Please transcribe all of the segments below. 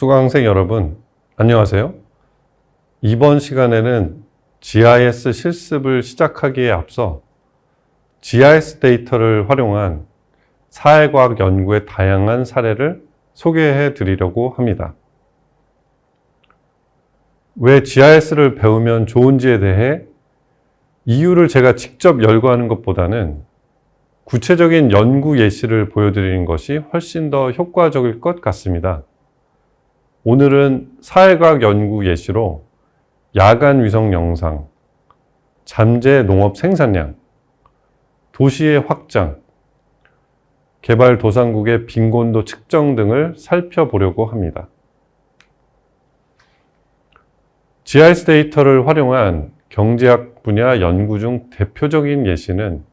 수강생 여러분, 안녕하세요. 이번 시간에는 GIS 실습을 시작하기에 앞서 GIS 데이터를 활용한 사회과학 연구의 다양한 사례를 소개해 드리려고 합니다. 왜 GIS를 배우면 좋은지에 대해 이유를 제가 직접 열거하는 것보다는 구체적인 연구 예시를 보여드리는 것이 훨씬 더 효과적일 것 같습니다. 오늘은 사회과학 연구 예시로 야간 위성 영상, 잠재 농업 생산량, 도시의 확장, 개발도상국의 빈곤도 측정 등을 살펴보려고 합니다. GIS 데이터를 활용한 경제학 분야 연구 중 대표적인 예시는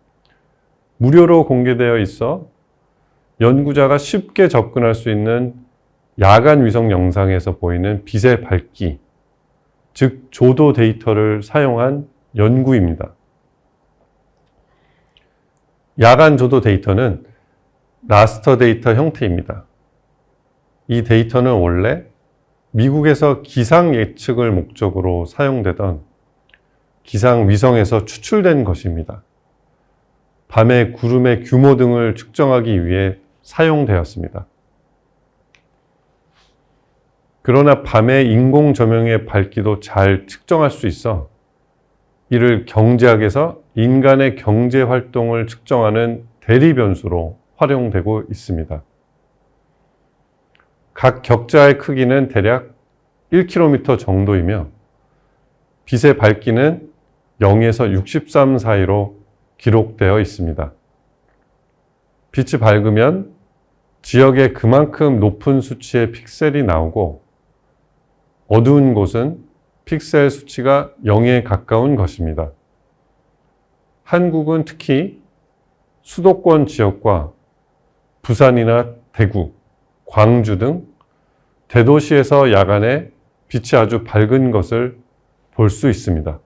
무료로 공개되어 있어 연구자가 쉽게 접근할 수 있는 야간 위성 영상에서 보이는 빛의 밝기, 즉 조도 데이터를 사용한 연구입니다. 야간 조도 데이터는 라스터 데이터 형태입니다. 이 데이터는 원래 미국에서 기상 예측을 목적으로 사용되던 기상 위성에서 추출된 것입니다. 밤의 구름의 규모 등을 측정하기 위해 사용되었습니다. 그러나 밤의 인공 조명의 밝기도 잘 측정할 수 있어 이를 경제학에서 인간의 경제 활동을 측정하는 대리 변수로 활용되고 있습니다. 각 격자의 크기는 대략 1km 정도이며 빛의 밝기는 0에서 63 사이로 기록되어 있습니다. 빛이 밝으면 지역에 그만큼 높은 수치의 픽셀이 나오고 어두운 곳은 픽셀 수치가 0에 가까운 것입니다. 한국은 특히 수도권 지역과 부산이나 대구, 광주 등 대도시에서 야간에 빛이 아주 밝은 것을 볼 수 있습니다.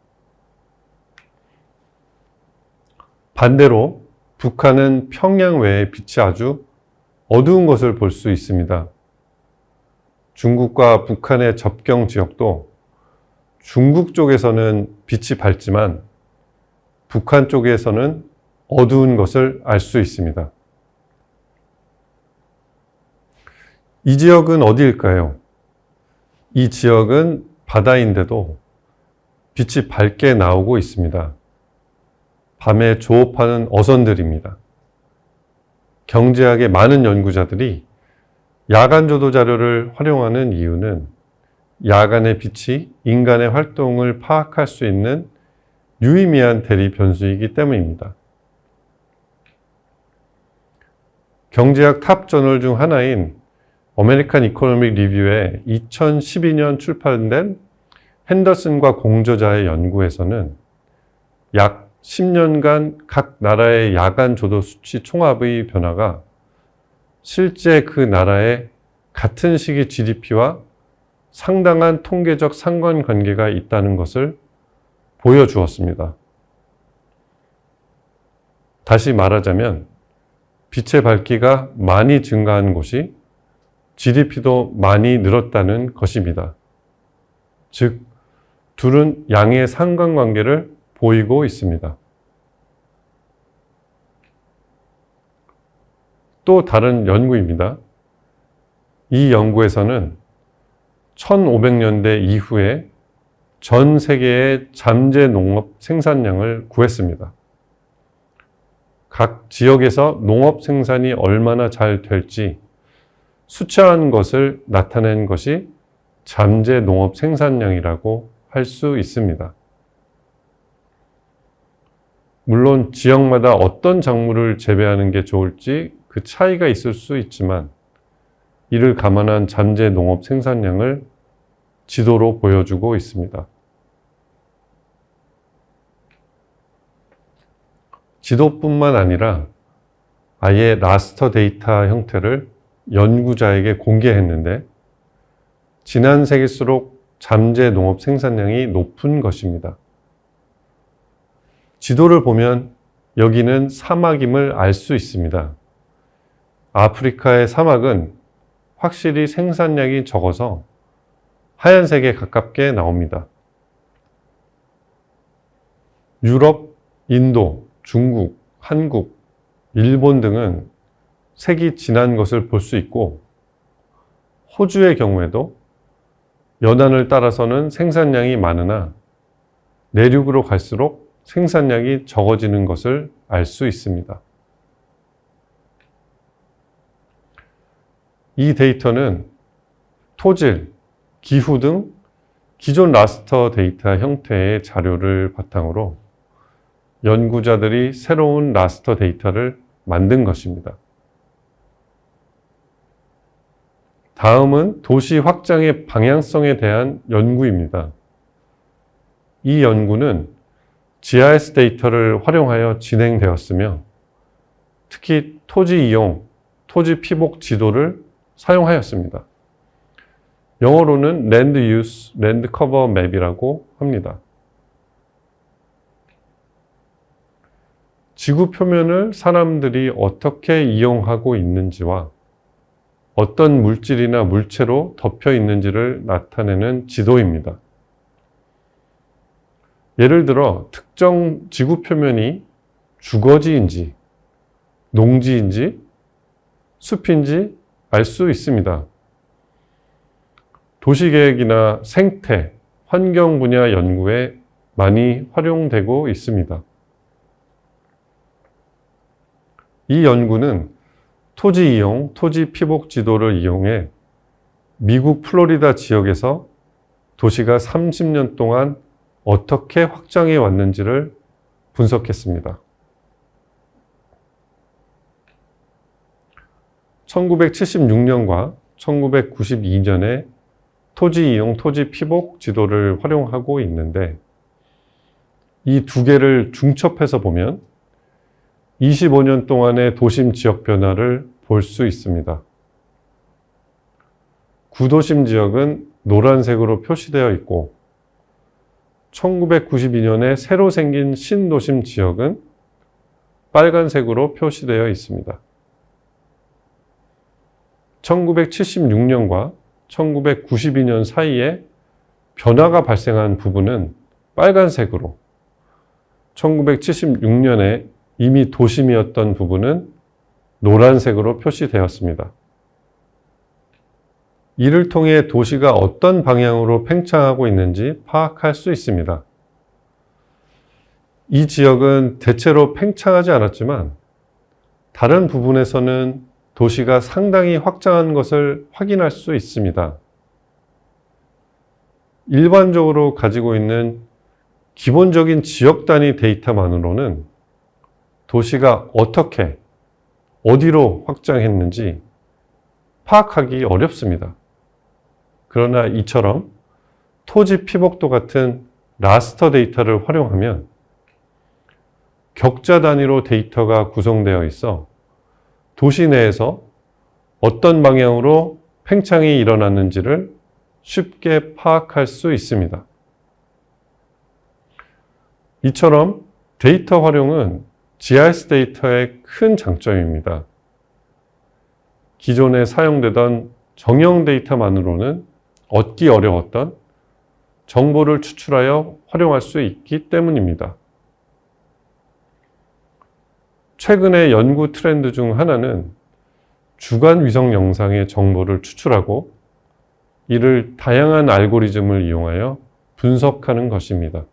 반대로 북한은 평양 외에 빛이 아주 어두운 것을 볼 수 있습니다. 중국과 북한의 접경 지역도 중국 쪽에서는 빛이 밝지만 북한 쪽에서는 어두운 것을 알 수 있습니다. 이 지역은 어디일까요? 이 지역은 바다인데도 빛이 밝게 나오고 있습니다. 밤에 조업하는 어선들입니다. 경제학의 많은 연구자들이 야간 조도 자료를 활용하는 이유는 야간의 빛이 인간의 활동을 파악할 수 있는 유의미한 대리 변수이기 때문입니다. 경제학 탑 저널 중 하나인 어메리칸 이코노믹 리뷰의 2012년 출판된 핸더슨과 공저자의 연구에서는 약 10년간 각 나라의 야간 조도 수치 총합의 변화가 실제 그 나라의 같은 시기 GDP와 상당한 통계적 상관관계가 있다는 것을 보여주었습니다. 다시 말하자면 빛의 밝기가 많이 증가한 곳이 GDP도 많이 늘었다는 것입니다. 즉, 둘은 양의 상관관계를 보이고 있습니다. 또 다른 연구입니다. 이 연구에서는 1500년대 이후에 전 세계의 잠재 농업 생산량을 구했습니다. 각 지역에서 농업 생산이 얼마나 잘 될지 수치한 것을 나타낸 것이 잠재 농업 생산량이라고 할 수 있습니다. 물론 지역마다 어떤 작물을 재배하는 게 좋을지 그 차이가 있을 수 있지만 이를 감안한 잠재 농업 생산량을 지도로 보여주고 있습니다. 지도뿐만 아니라 아예 라스터 데이터 형태를 연구자에게 공개했는데 지난 세기일수록 잠재 농업 생산량이 높은 것입니다. 지도를 보면 여기는 사막임을 알 수 있습니다. 아프리카의 사막은 확실히 생산량이 적어서 하얀색에 가깝게 나옵니다. 유럽, 인도, 중국, 한국, 일본 등은 색이 진한 것을 볼 수 있고, 호주의 경우에도 연안을 따라서는 생산량이 많으나 내륙으로 갈수록 생산량이 적어지는 것을 알 수 있습니다. 이 데이터는 토질, 기후 등 기존 라스터 데이터 형태의 자료를 바탕으로 연구자들이 새로운 라스터 데이터를 만든 것입니다. 다음은 도시 확장의 방향성에 대한 연구입니다. 이 연구는 GIS 데이터를 활용하여 진행되었으며, 특히 토지 이용, 토지 피복 지도를 사용하였습니다. 영어로는 Land Use, Land Cover Map이라고 합니다. 지구 표면을 사람들이 어떻게 이용하고 있는지와 어떤 물질이나 물체로 덮여 있는지를 나타내는 지도입니다. 예를 들어 특정 지구 표면이 주거지인지, 농지인지, 숲인지 알 수 있습니다. 도시계획이나 생태, 환경 분야 연구에 많이 활용되고 있습니다. 이 연구는 토지 이용, 토지 피복 지도를 이용해 미국 플로리다 지역에서 도시가 30년 동안 어떻게 확장해 왔는지를 분석했습니다. 1976년과 1992년에 토지 이용, 토지 피복 지도를 활용하고 있는데, 이 두 개를 중첩해서 보면 25년 동안의 도심 지역 변화를 볼 수 있습니다. 구도심 지역은 노란색으로 표시되어 있고, 1992년에 새로 생긴 신도심 지역은 빨간색으로 표시되어 있습니다. 1976년과 1992년 사이에 변화가 발생한 부분은 빨간색으로, 1976년에 이미 도심이었던 부분은 노란색으로 표시되었습니다. 이를 통해 도시가 어떤 방향으로 팽창하고 있는지 파악할 수 있습니다. 이 지역은 대체로 팽창하지 않았지만 다른 부분에서는 도시가 상당히 확장한 것을 확인할 수 있습니다. 일반적으로 가지고 있는 기본적인 지역 단위 데이터만으로는 도시가 어떻게, 어디로 확장했는지 파악하기 어렵습니다. 그러나 이처럼 토지 피복도 같은 라스터 데이터를 활용하면 격자 단위로 데이터가 구성되어 있어 도시 내에서 어떤 방향으로 팽창이 일어났는지를 쉽게 파악할 수 있습니다. 이처럼 데이터 활용은 GIS 데이터의 큰 장점입니다. 기존에 사용되던 정형 데이터만으로는 얻기 어려웠던 정보를 추출하여 활용할 수 있기 때문입니다. 최근의 연구 트렌드 중 하나는 주간 위성 영상의 정보를 추출하고 이를 다양한 알고리즘을 이용하여 분석하는 것입니다.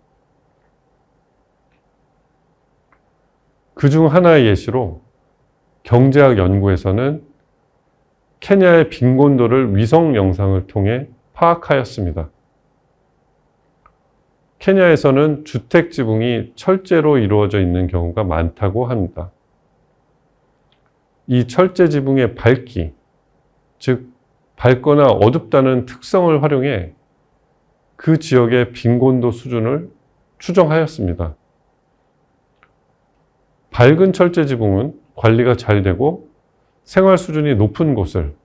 그중 하나의 예시로 경제학 연구에서는 케냐의 빈곤도를 위성 영상을 통해 파악하였습니다. 케냐에서는 주택 지붕이 철제로 이루어져 있는 경우가 많다고 합니다. 이 철제 지붕의 밝기, 즉 밝거나 어둡다는 특성을 활용해 그 지역의 빈곤도 수준을 추정하였습니다. 밝은 철제 지붕은 관리가 잘 되고 생활 수준이 높은 곳을,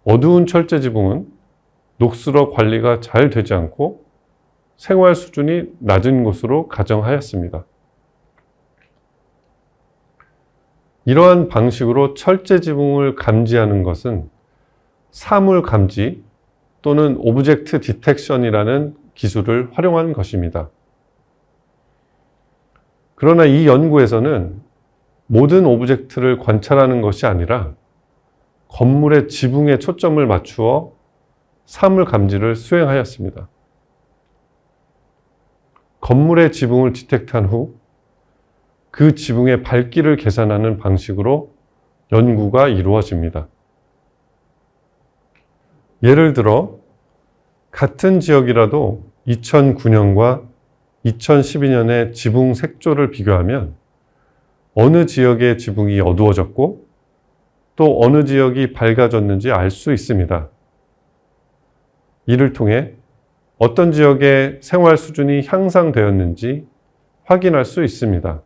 어두운 철제 지붕은 녹슬어 관리가 잘 되지 않고 생활 수준이 낮은 곳으로 가정하였습니다. 이러한 방식으로 철제 지붕을 감지하는 것은 사물 감지 또는 오브젝트 디텍션이라는 기술을 활용한 것입니다. 그러나 이 연구에서는 모든 오브젝트를 관찰하는 것이 아니라 건물의 지붕에 초점을 맞추어 사물 감지를 수행하였습니다. 건물의 지붕을 디텍트한 후 그 지붕의 밝기를 계산하는 방식으로 연구가 이루어집니다. 예를 들어 같은 지역이라도 2009년과 2012년의 지붕 색조를 비교하면 어느 지역의 지붕이 어두워졌고 또 어느 지역이 밝아졌는지 알 수 있습니다. 이를 통해 어떤 지역의 생활 수준이 향상되었는지 확인할 수 있습니다.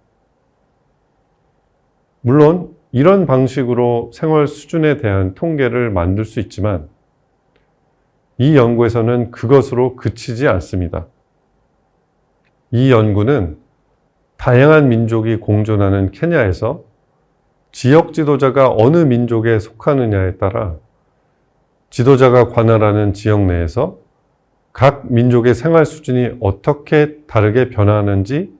물론 이런 방식으로 생활 수준에 대한 통계를 만들 수 있지만 이 연구에서는 그것으로 그치지 않습니다. 이 연구는 다양한 민족이 공존하는 케냐에서 지역 지도자가 어느 민족에 속하느냐에 따라 지도자가 관할하는 지역 내에서 각 민족의 생활 수준이 어떻게 다르게 변화하는지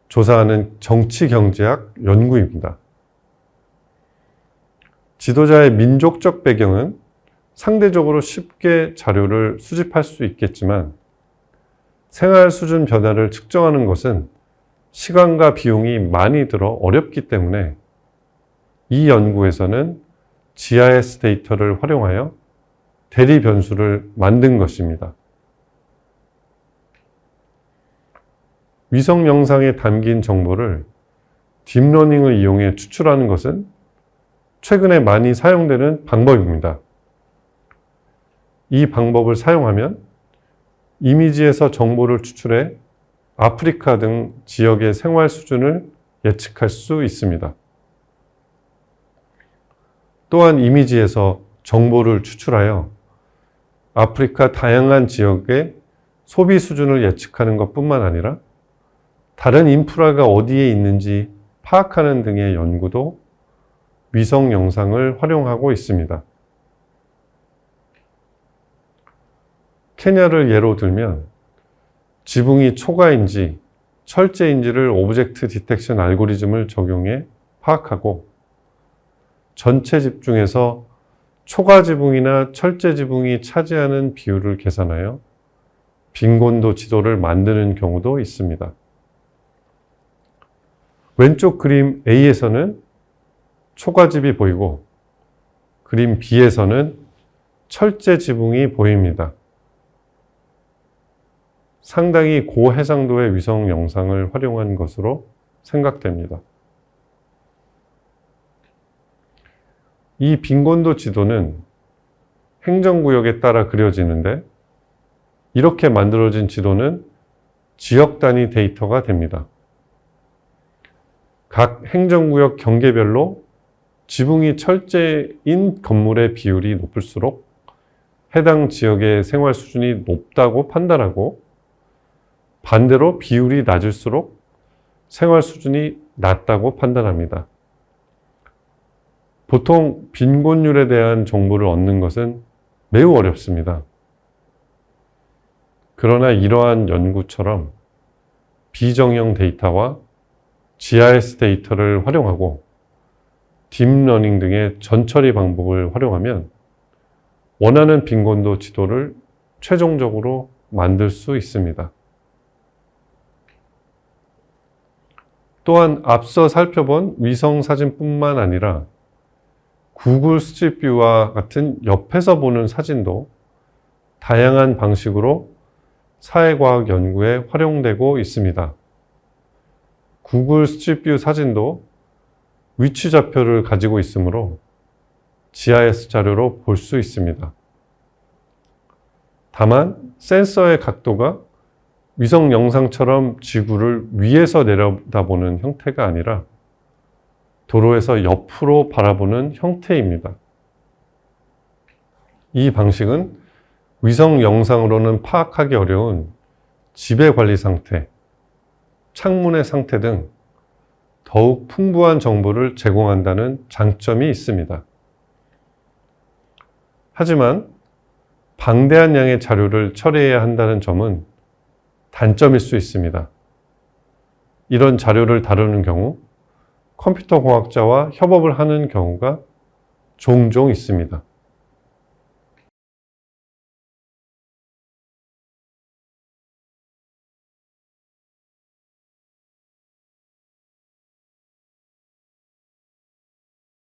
조사하는 정치 경제학 연구입니다. 지도자의 민족적 배경은 상대적으로 쉽게 자료를 수집할 수 있겠지만 생활 수준 변화를 측정하는 것은 시간과 비용이 많이 들어 어렵기 때문에 이 연구에서는 GIS 데이터를 활용하여 대리 변수를 만든 것입니다. 위성 영상에 담긴 정보를 딥러닝을 이용해 추출하는 것은 최근에 많이 사용되는 방법입니다. 이 방법을 사용하면 이미지에서 정보를 추출해 아프리카 등 지역의 생활 수준을 예측할 수 있습니다. 또한 이미지에서 정보를 추출하여 아프리카 다양한 지역의 소비 수준을 예측하는 것뿐만 아니라 다른 인프라가 어디에 있는지 파악하는 등의 연구도 위성 영상을 활용하고 있습니다. 케냐를 예로 들면 지붕이 초가인지 철제인지를 오브젝트 디텍션 알고리즘을 적용해 파악하고 전체 집 중에서 초가 지붕이나 철제 지붕이 차지하는 비율을 계산하여 빈곤도 지도를 만드는 경우도 있습니다. 왼쪽 그림 A에서는 초가집이 보이고 그림 B에서는 철제 지붕이 보입니다. 상당히 고해상도의 위성 영상을 활용한 것으로 생각됩니다. 이 빈곤도 지도는 행정구역에 따라 그려지는데 이렇게 만들어진 지도는 지역 단위 데이터가 됩니다. 각 행정구역 경계별로 지붕이 철제인 건물의 비율이 높을수록 해당 지역의 생활 수준이 높다고 판단하고 반대로 비율이 낮을수록 생활 수준이 낮다고 판단합니다. 보통 빈곤율에 대한 정보를 얻는 것은 매우 어렵습니다. 그러나 이러한 연구처럼 비정형 데이터와 GIS 데이터를 활용하고 딥러닝 등의 전처리 방법을 활용하면 원하는 빈곤도 지도를 최종적으로 만들 수 있습니다. 또한 앞서 살펴본 위성 사진뿐만 아니라 구글 스트릿뷰와 같은 옆에서 보는 사진도 다양한 방식으로 사회과학 연구에 활용되고 있습니다. 구글 스트릿뷰 사진도 위치 좌표를 가지고 있으므로 GIS 자료로 볼 수 있습니다. 다만 센서의 각도가 위성 영상처럼 지구를 위에서 내려다보는 형태가 아니라 도로에서 옆으로 바라보는 형태입니다. 이 방식은 위성 영상으로는 파악하기 어려운 지배 관리 상태, 창문의 상태 등 더욱 풍부한 정보를 제공한다는 장점이 있습니다. 하지만 방대한 양의 자료를 처리해야 한다는 점은 단점일 수 있습니다. 이런 자료를 다루는 경우 컴퓨터 공학자와 협업을 하는 경우가 종종 있습니다.